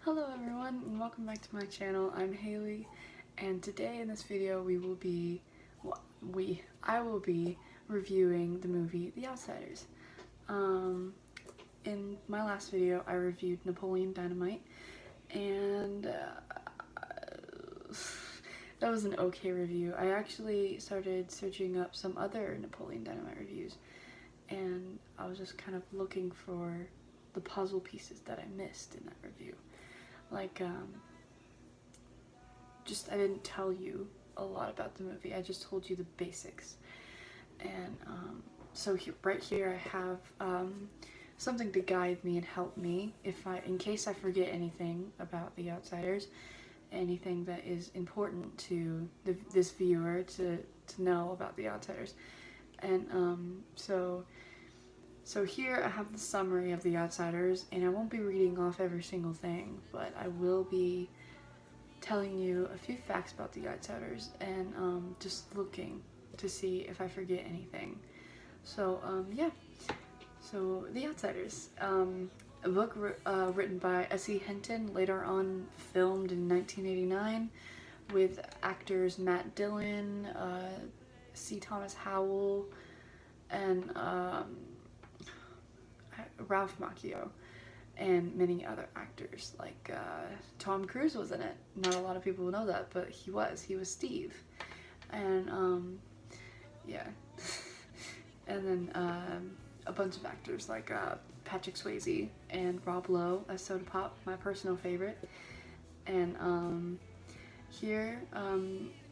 Hello everyone and welcome back to my channel. I'm Haley, and today in this video I will be reviewing the movie The Outsiders. In my last video I reviewed Napoleon Dynamite, and that was an okay review. I actually started searching up some other Napoleon Dynamite reviews, and I was just kind of looking for the puzzle pieces that I missed in that review. Like, I didn't tell you a lot about the movie, I just told you the basics. And so right here I have something to guide me and help me in case I forget anything about The Outsiders, anything that is important to this viewer to know about The Outsiders. And so here I have the summary of The Outsiders, and I won't be reading off every single thing, but I will be telling you a few facts about The Outsiders and just looking to see if I forget anything. So yeah, so The Outsiders, a book written by S.E. Hinton, later on filmed in 1989 with actors Matt Dillon, C. Thomas Howell, and Ralph Macchio, and many other actors. Like Tom Cruise was in it. Not a lot of people know that, but he was Steve. And yeah. And then a bunch of actors like Patrick Swayze and Rob Lowe as Soda Pop, my personal favorite. And here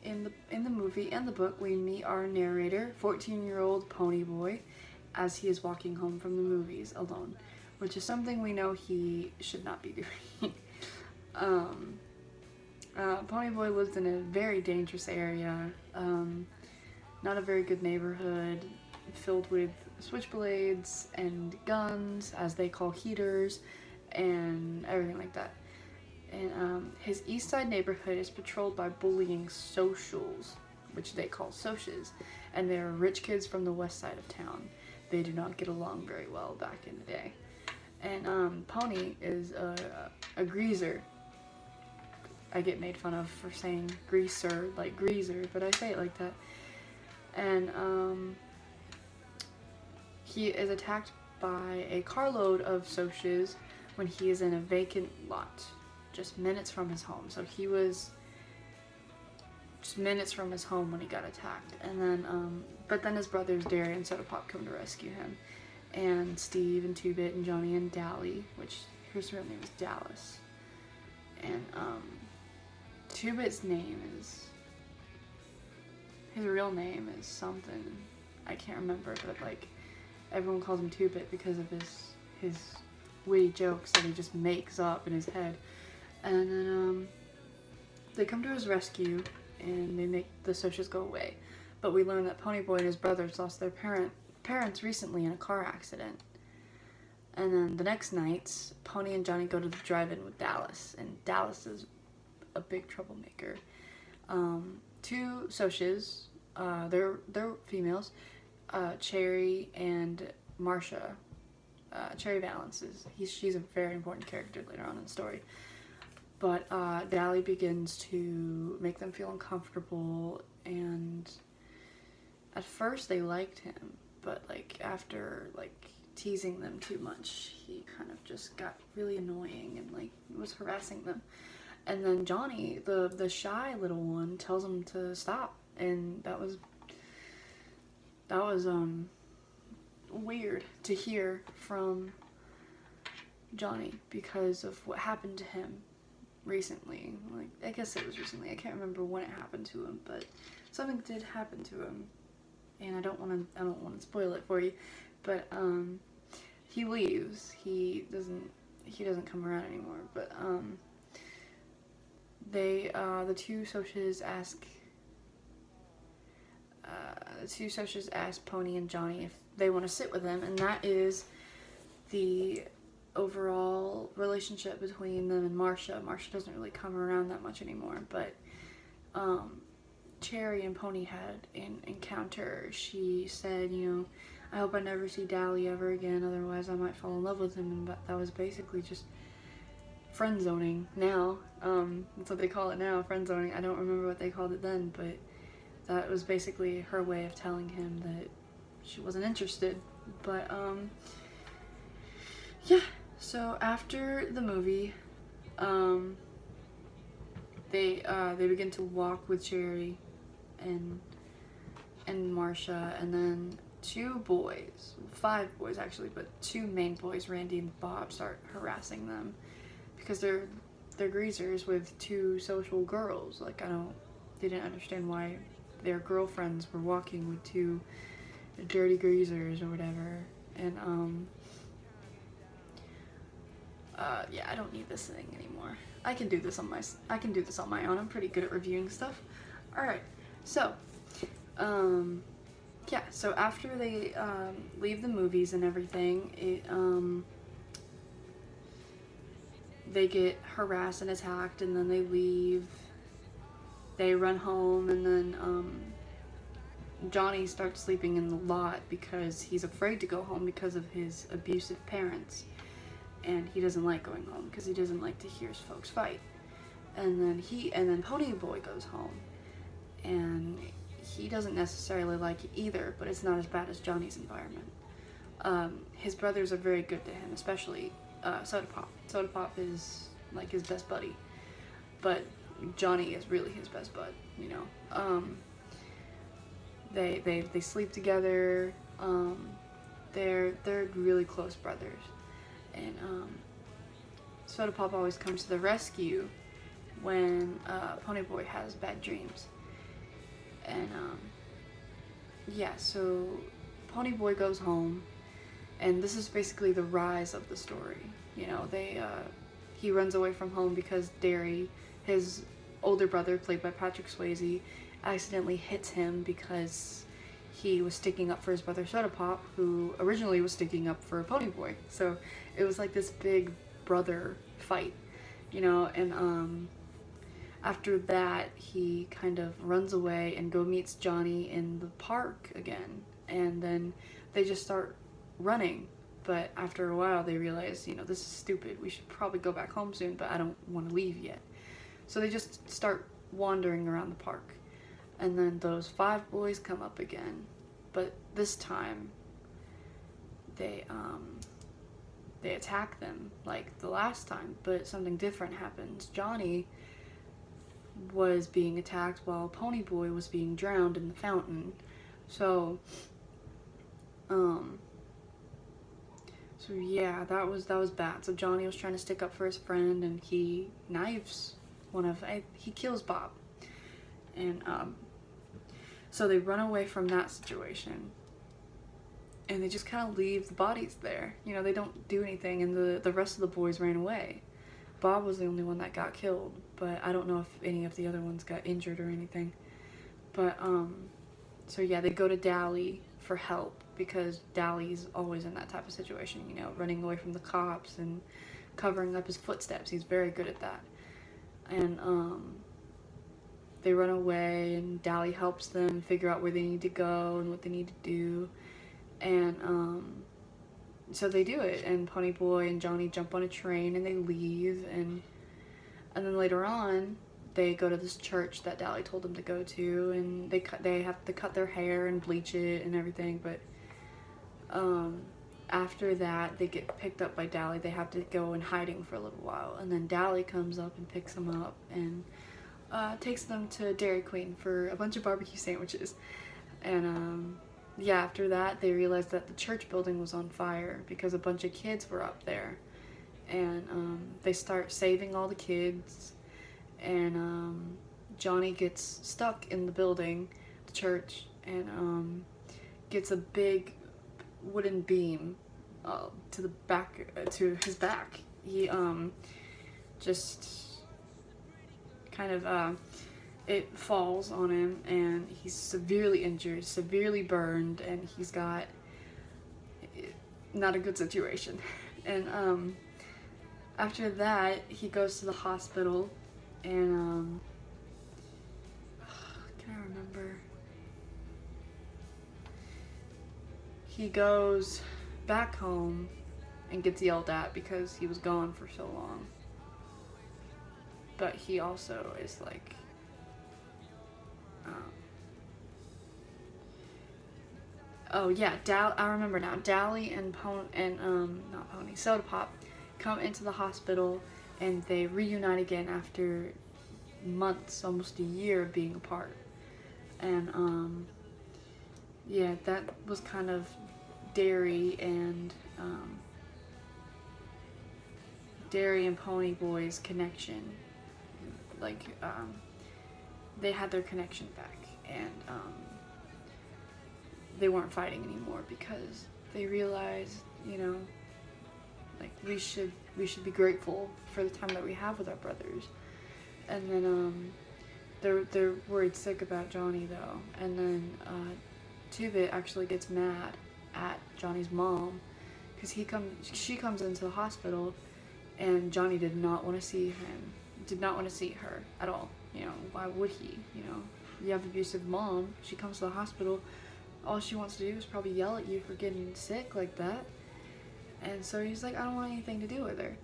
in the movie and the book, we meet our narrator, 14-year-old Pony Boy, as he is walking home from the movies alone, which is something we know he should not be doing. Pony Boy lives in a very dangerous area, not a very good neighborhood, filled with switchblades and guns, as they call heaters, and everything like that. And his east side neighborhood is patrolled by bullying socials, which they call socias, and they are rich kids from the west side of town. They do not get along very well back in the day. And Pony is a greaser. I get made fun of for saying greaser, like greaser, but I say it like that. And he is attacked by a carload of socias when he is in a vacant lot, just minutes from his home. So he was just minutes from his home when he got attacked. And then but then his brothers Derry and Soda Pop come to rescue him, and Steve and Two-Bit and Johnny and Dally, which his real name is Dallas. And Two-Bit's his real name is something I can't remember, but like everyone calls him Two-Bit because of his witty jokes that he just makes up in his head. And then they come to his rescue and they make the socias go away. But we learn that Pony Boy and his brothers lost their parents recently in a car accident. And then the next night, Pony and Johnny go to the drive-in with Dallas, and Dallas is a big troublemaker. Two socias, they're females, Cherry and Marcia. Cherry Valance she's a very important character later on in the story. But Dally begins to make them feel uncomfortable, and at first they liked him, but like after like teasing them too much, he kind of just got really annoying and like was harassing them. And then Johnny, the shy little one, tells him to stop, and that was weird to hear from Johnny because of what happened to him recently. Like, I guess it was recently. I can't remember when it happened to him, but something did happen to him, and I don't want to spoil it for you. But he leaves. He doesn't come around anymore. But the two socias ask Pony and Johnny if they want to sit with them, and that is the overall relationship between them and Marcia. Marcia doesn't really come around that much anymore, but Cherry and Pony had an encounter. She said, you know, I hope I never see Dally ever again, otherwise I might fall in love with him, and that was basically just friend zoning now. That's what they call it now, friend zoning. I don't remember what they called it then, but that was basically her way of telling him that she wasn't interested. But yeah. So after the movie, they begin to walk with Jerry and Marcia, and then 5 boys actually, but 2 main boys, Randy and Bob, start harassing them because they're greasers with 2 social girls. Like, they didn't understand why their girlfriends were walking with 2 dirty greasers or whatever. And yeah, I don't need this thing anymore. I can do this on my own. I'm pretty good at reviewing stuff. All right, so yeah, so after they leave the movies and everything, they get harassed and attacked, and then they leave. They run home, and then Johnny starts sleeping in the lot because he's afraid to go home because of his abusive parents, and he doesn't like going home because he doesn't like to hear his folks fight. And then Pony Boy goes home, and he doesn't necessarily like it either, but it's not as bad as Johnny's environment. His brothers are very good to him, especially Soda Pop. Soda Pop is like his best buddy, but Johnny is really his best bud, you know. They sleep together. They're really close brothers, and Soda Pop always comes to the rescue when Pony Boy has bad dreams. And yeah, so Pony Boy goes home, and this is basically the rise of the story. You know, he runs away from home because Derry, his older brother, played by Patrick Swayze, accidentally hits him because he was sticking up for his brother Soda Pop, who originally was sticking up for Pony Boy. So it was like this big brother fight, you know. And after that, he kind of runs away and meets Johnny in the park again, and then they just start running. But after a while, they realize, you know, this is stupid. We should probably go back home soon, but I don't want to leave yet. So they just start wandering around the park. And then those 5 boys come up again, but this time they attack them like the last time, but something different happens. Johnny was being attacked while Pony Boy was being drowned in the fountain. So yeah, that was bad. So Johnny was trying to stick up for his friend, and he knives he kills Bob. And so they run away from that situation, and they just kind of leave the bodies there. You know, they don't do anything, and the rest of the boys ran away. Bob was the only one that got killed, but I don't know if any of the other ones got injured or anything. But so yeah, they go to Dally for help because Dally's always in that type of situation, you know, running away from the cops and covering up his footsteps. He's very good at that. And they run away, and Dally helps them figure out where they need to go and what they need to do. And so they do it, and Pony Boy and Johnny jump on a train and they leave, and then later on they go to this church that Dally told them to go to, and they have to cut their hair and bleach it and everything. But after that, they get picked up by Dally. They have to go in hiding for a little while, and then Dally comes up and picks them up and takes them to Dairy Queen for a bunch of barbecue sandwiches. And yeah, after that, they realized that the church building was on fire because a bunch of kids were up there. And they start saving all the kids, and Johnny gets stuck in the building, the church, and gets a big wooden beam to the back, to his back. He just kind of it falls on him, and he's severely injured, severely burned, and he's got not a good situation. And after that, he goes to the hospital, and can I remember? He goes back home and gets yelled at because he was gone for so long. but he also is like, oh yeah, I remember now. Dally and not Pony, Soda Pop come into the hospital, and they reunite again after months, almost a year of being apart. And yeah, that was kind of Derry and Pony Boy's connection. Like, they had their connection back, and they weren't fighting anymore because they realized, you know, like, we should be grateful for the time that we have with our brothers. And then they're worried sick about Johnny though, and then Two-Bit actually gets mad at Johnny's mom because she comes into the hospital, and Johnny did not want to see her at all. You know, why would he? You know, you have an abusive mom. She comes to the hospital. All she wants to do is probably yell at you for getting sick like that. And so he's like, I don't want anything to do with her.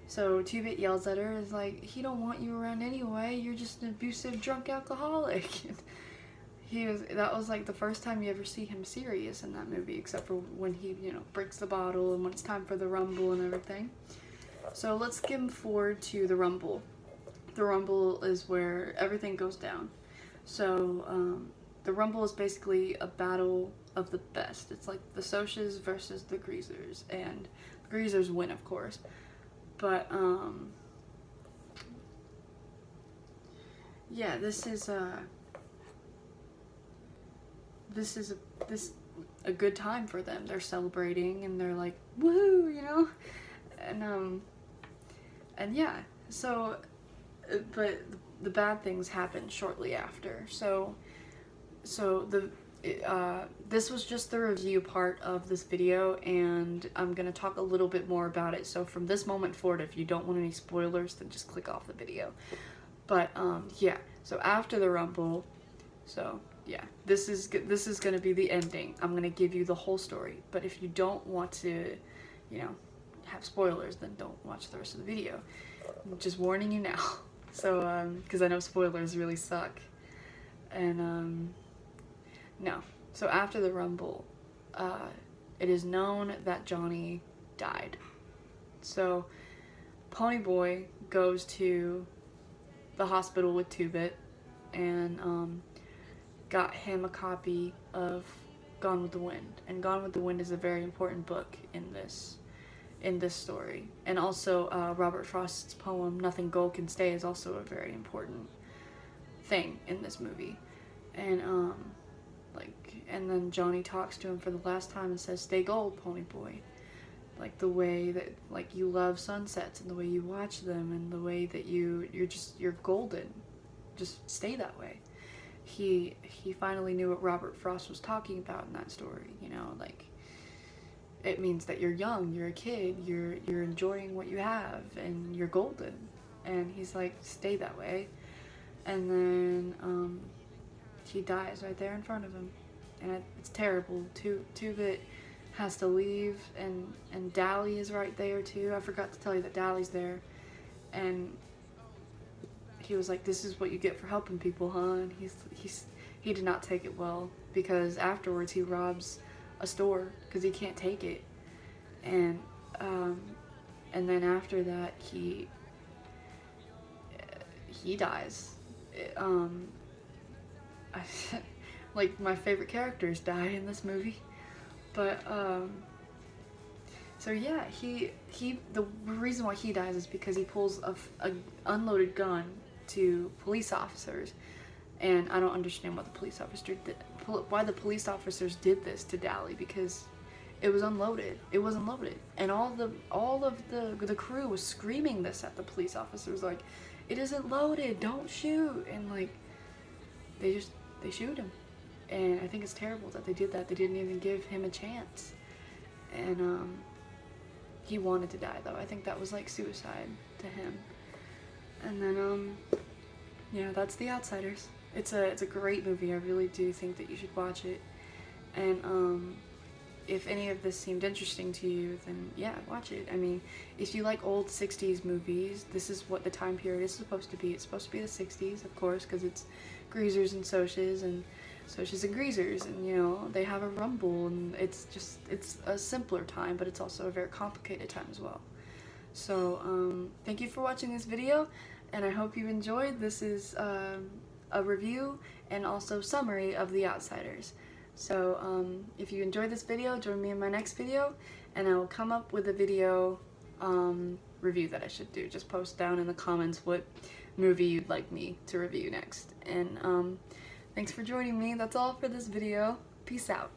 So Two-Bit yells at her, is like, he don't want you around anyway. You're just an abusive drunk alcoholic. That was like the first time you ever see him serious in that movie, except for when he, you know, breaks the bottle and when it's time for the rumble and everything. So let's skim forward to the rumble. The rumble is where everything goes down. So the rumble is basically a battle of the best. It's like the Socias versus the Greasers, and the Greasers win, of course. But yeah, this is a good time for them. They're celebrating and they're like, woohoo, you know? And yeah, so, but the bad things happen shortly after. So this was just the review part of this video, and I'm gonna talk a little bit more about it. So from this moment forward, if you don't want any spoilers, then just click off the video. But yeah, so after the rumble, so yeah, this is gonna be the ending. I'm gonna give you the whole story, but if you don't want to, you know, have spoilers, then don't watch the rest of the video. I'm just warning you now. So because I know spoilers really suck. And no. So after the rumble, it is known that Johnny died. So Pony Boy goes to the hospital with Two-Bit and got him a copy of Gone with the Wind. And Gone with the Wind is a very important book in this story. And also Robert Frost's poem Nothing Gold Can Stay is also a very important thing in this movie. And and then Johnny talks to him for the last time and says, stay gold, Pony Boy. Like the way that, like, you love sunsets and the way you watch them and the way that you're golden. Just stay that way. He finally knew what Robert Frost was talking about in that story, you know, like, it means that you're young, you're a kid, you're enjoying what you have, and you're golden. And he's like, stay that way. And then he dies right there in front of him. And it's terrible. Two-Bit has to leave, and Dally is right there too. I forgot to tell you that Dally's there. And he was like, this is what you get for helping people, huh? And he did not take it well, because afterwards he robs a store because he can't take it. And then after that he dies. Like, my favorite characters die in this movie. But so yeah, the reason why he dies is because he pulls a unloaded gun to police officers, and I don't understand what the police officer did, why the police officers did this to Dally, because it was unloaded. It was unloaded, and all of the crew was screaming this at the police officers, like, it isn't loaded, don't shoot. And like, they shoot him. And I think it's terrible that they did that. They didn't even give him a chance. And he wanted to die though. I think that was like suicide to him. And then yeah, that's The Outsiders. It's a great movie. I really do think that you should watch it. And if any of this seemed interesting to you, then yeah, watch it. I mean, if you like old 60s movies, this is what the time period is supposed to be. It's supposed to be the 60s, of course, because it's greasers and Socs and greasers, and you know, they have a rumble, and it's a simpler time, but it's also a very complicated time as well. So thank you for watching this video, and I hope you enjoyed. This is a review and also summary of The Outsiders. So if you enjoyed this video, join me in my next video, and I will come up with a video review that I should do. Just post down in the comments what movie you'd like me to review next. And thanks for joining me. That's all for this video. Peace out.